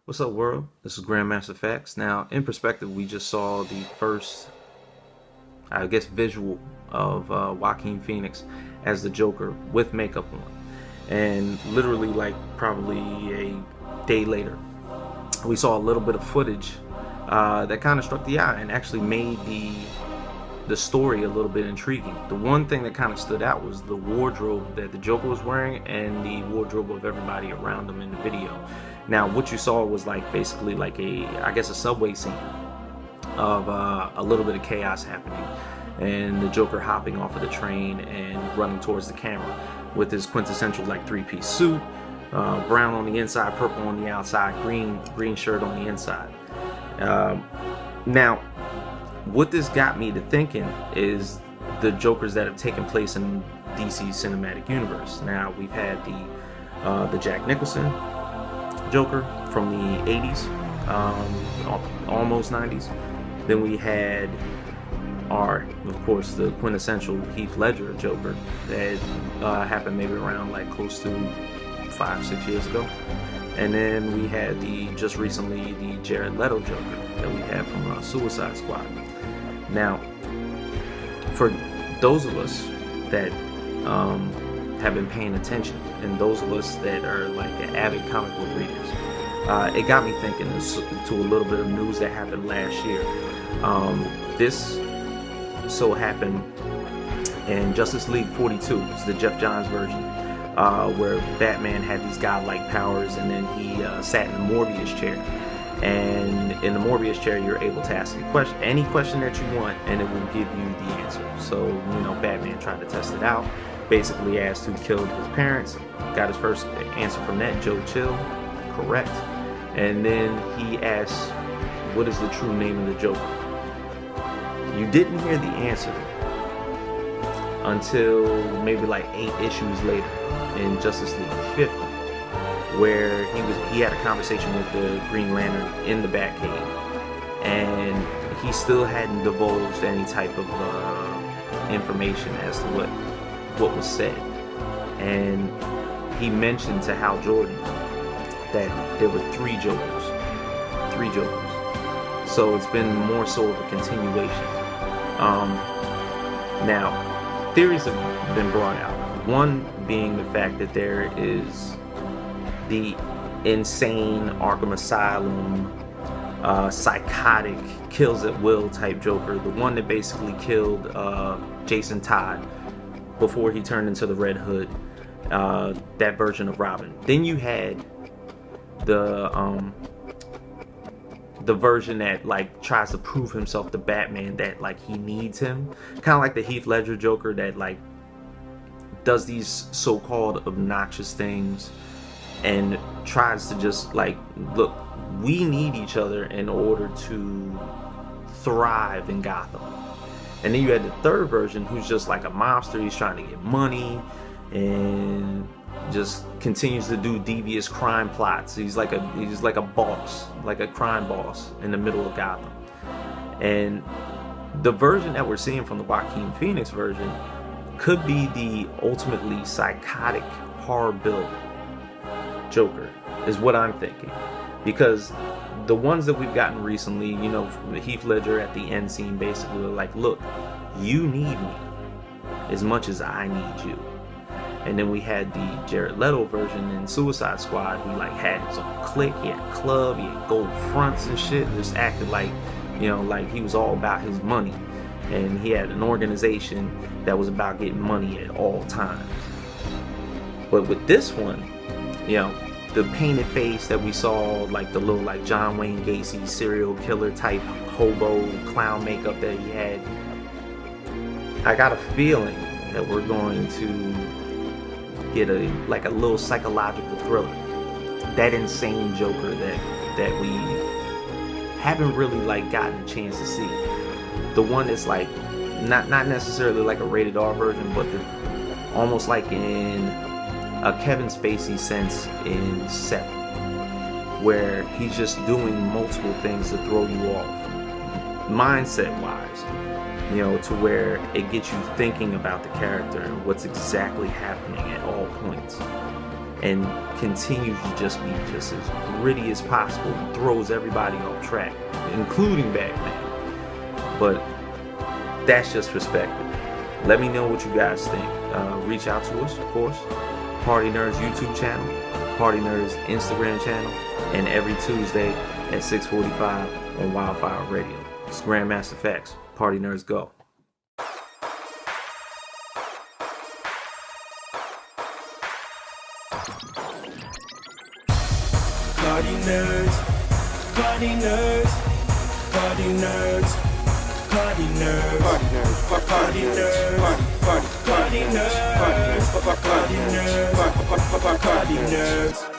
What's up, world? This is Grandmaster FAQs. Now, in perspective, we just saw the first, I guess, visual of Joaquin Phoenix as the Joker with makeup on. And literally, like, probably a day later, we saw a little bit of footage that kind of struck the eye and actually made the story a little bit intriguing. The one thing that kind of stood out was the wardrobe that the Joker was wearing and the wardrobe of everybody around him in the video. Now, what you saw was like basically like I guess a subway scene of a little bit of chaos happening, and the Joker hopping off of the train and running towards the camera with his quintessential like three-piece suit, brown on the inside, purple on the outside, green shirt on the inside. Now, what this got me to thinking is the Jokers that have taken place in DC cinematic universe. Now, we've had the Jack Nicholson Joker from the 80s, almost 90s. Then we had of course, the quintessential Heath Ledger Joker that happened maybe around like close to 5-6 years ago. And then we had just recently the Jared Leto Joker that we had from Suicide Squad. Now, for those of us that have been paying attention, and those of us that are like avid comic book readers, it got me thinking to a little bit of news that happened last year. This so happened in Justice League 42, it's the Jeff Johns version, where Batman had these godlike powers, and then he sat in the Morbius chair. And in the Morbius chair, you're able to ask any question that you want, and it will give you the answer. So, Batman tried to test it out. Basically asked who killed his parents. Got his first answer from that, Joe Chill. Correct. And then he asked, what is the true name of the Joker? You didn't hear the answer until maybe like 8 issues later in Justice League 50, where he had a conversation with the Green Lantern in the Batcave, and he still hadn't divulged any type of information as to what was said. And he mentioned to Hal Jordan that there were 3 Jokers. So it's been more so of a continuation. Now, theories have been brought out. One being the fact that there is the insane Arkham Asylum, psychotic, kills at will type Joker, the one that basically killed Jason Todd before he turned into the Red Hood, that version of Robin. Then you had the version that like tries to prove himself to Batman, that like he needs him, kind of like the Heath Ledger Joker that like does these so-called obnoxious things and tries to just like, look, we need each other in order to thrive in Gotham. And then you had the third version who's just like a mobster. He's trying to get money and just continues to do devious crime plots. He's like a boss, like a crime boss in the middle of Gotham. And the version that we're seeing from the Joaquin Phoenix version could be the ultimately psychotic, horror-built Joker, is what I'm thinking. Because the ones that we've gotten recently, Heath Ledger at the end scene basically like, look, you need me as much as I need you. And then we had the Jared Leto version in Suicide Squad, who like had his own clique, he had a club, he had gold fronts and shit, and just acted like, like he was all about his money. And he had an organization that was about getting money at all times. But with this one, the painted face that we saw, like the little like John Wayne Gacy serial killer type hobo clown makeup that he had, I got a feeling that we're going to get a little psychological thriller. That insane Joker that we haven't really like gotten a chance to see. The one that's like not necessarily like a rated R version, but almost like in a Kevin Spacey sense in 7, where he's just doing multiple things to throw you off, mindset wise, to where it gets you thinking about the character and what's exactly happening at all points. and continues to just be just as gritty as possible and throws everybody off track, including Batman. But that's just perspective. Let me know what you guys think. Reach out to us, of course. Partynerdz YouTube channel, Partynerdz Instagram channel, and every Tuesday at 6:45 on Wildfire Radio. It's Grandmaster FAQs. Partynerdz go. Partynerdz, Partynerdz, Partynerdz, Partynerdz, Partynerdz, Partynerdz, Partynerdz, Partynerdz, Partynerdz.